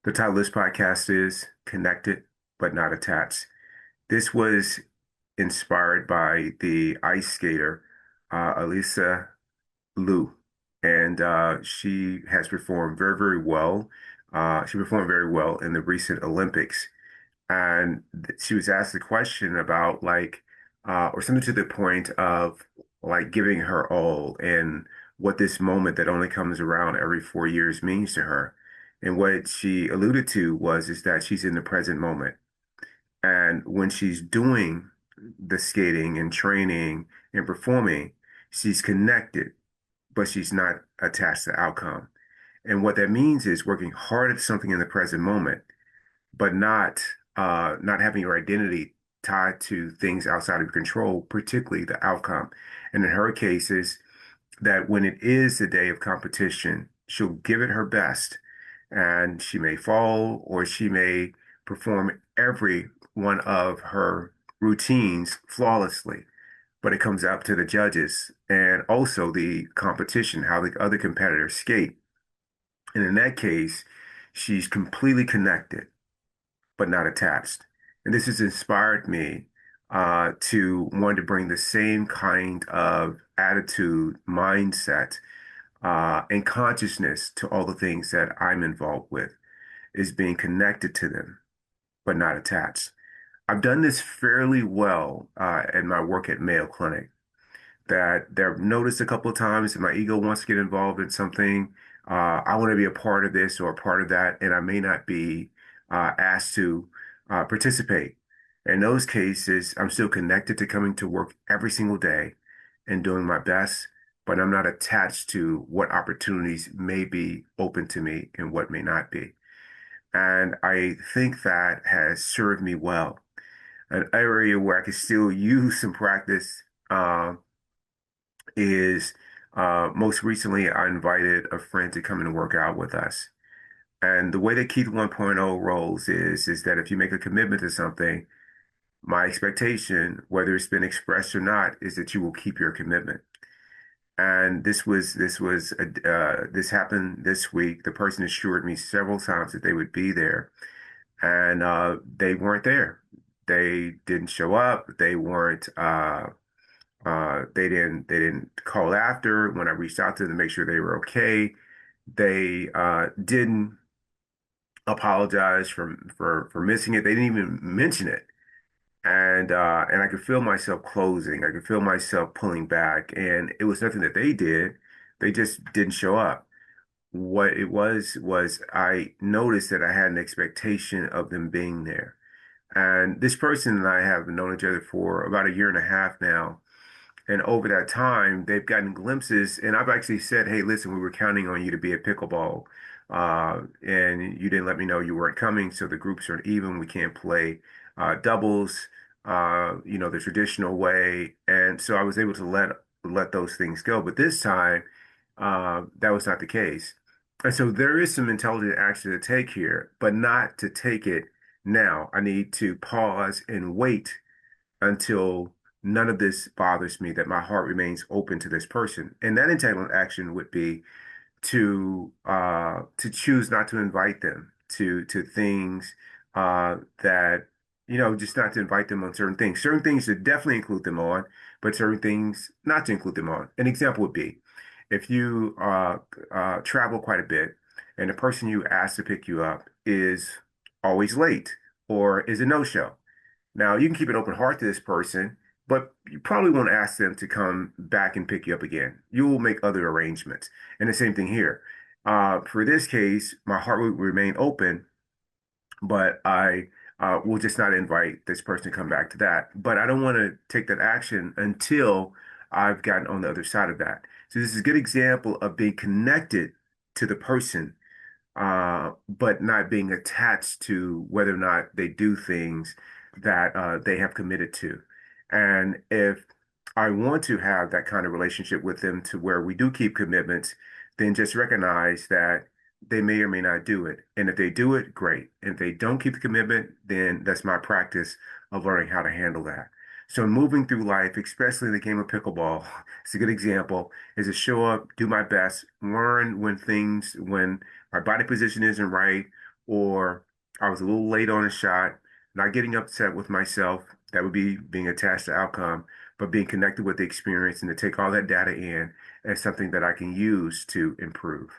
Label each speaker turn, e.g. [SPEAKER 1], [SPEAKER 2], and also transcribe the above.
[SPEAKER 1] The title of this podcast is Connected but Not Attached. This was inspired by the ice skater, Elisa Liu, and she has performed very, very well. She performed very well in the recent Olympics. And she was asked a question about or something to the point of like giving her all and what this moment that only comes around every 4 years means to her. And what she alluded to was is that she's in the present moment. And when she's doing the skating and training and performing, she's connected, but she's not attached to the outcome. And what that means is working hard at something in the present moment but not having your identity tied to things outside of your control, particularly the outcome. And in her case is that when it is the day of competition, she'll give it her best, and she may fall or she may perform every one of her routines flawlessly. But it comes up to the judges and also the competition, how the other competitors skate. And in that case, she's completely connected but not attached. And this has inspired me to want to bring the same kind of attitude, mindset, and consciousness to all the things that I'm involved with, is being connected to them, but not attached. I've done this fairly well in my work at Mayo Clinic that they've noticed a couple of times that my ego wants to get involved in something. I want to be a part of this or a part of that, and I may not be asked to participate. In those cases, I'm still connected to coming to work every single day and doing my best, but I'm not attached to what opportunities may be open to me and what may not be. And I think that has served me well. An area where I could still use some practice is most recently I invited a friend to come and work out with us. And the way that Keith 1.0 rolls is that if you make a commitment to something, my expectation, whether it's been expressed or not, is that you will keep your commitment. And this happened this week. The person assured me several times that they would be there, and they weren't there. They didn't show up. They didn't call after when I reached out to them to make sure they were okay. They didn't apologize for missing it. They didn't even mention it. And I could feel myself closing. I could feel myself pulling back. And it was nothing that they did. They just didn't show up. What it was I noticed that I had an expectation of them being there. And this person and I have known each other for about a year and a half now. And over that time, they've gotten glimpses. And I've actually said, hey, listen, we were counting on you to be at pickleball. And you didn't let me know you weren't coming. So the groups aren't even. We can't play doubles, the traditional way. And so I was able to let those things go. But this time, that was not the case. And so there is some intelligent action to take here, but not to take it now. I need to pause and wait until none of this bothers me, that my heart remains open to this person. And that intelligent action would be to choose not to invite them to things that just not to invite them on certain things. Certain things to definitely include them on, but certain things not to include them on. An example would be if you travel quite a bit and the person you ask to pick you up is always late or is a no-show. Now, you can keep an open heart to this person, but you probably won't ask them to come back and pick you up again. You will make other arrangements. And the same thing here. For this case, my heart will remain open, but I will just not invite this person to come back to that. But I don't want to take that action until I've gotten on the other side of that. So this is a good example of being connected to the person but not being attached to whether or not they do things that they have committed to. And if I want to have that kind of relationship with them to where we do keep commitments, then just recognize that they may or may not do it. And if they do it, great. And if they don't keep the commitment, then that's my practice of learning how to handle that. So moving through life, especially in the game of pickleball, it's a good example, is to show up, do my best, learn when my body position isn't right, or I was a little late on a shot, not getting upset with myself. That would be being attached to outcome, but being connected with the experience and to take all that data in as something that I can use to improve.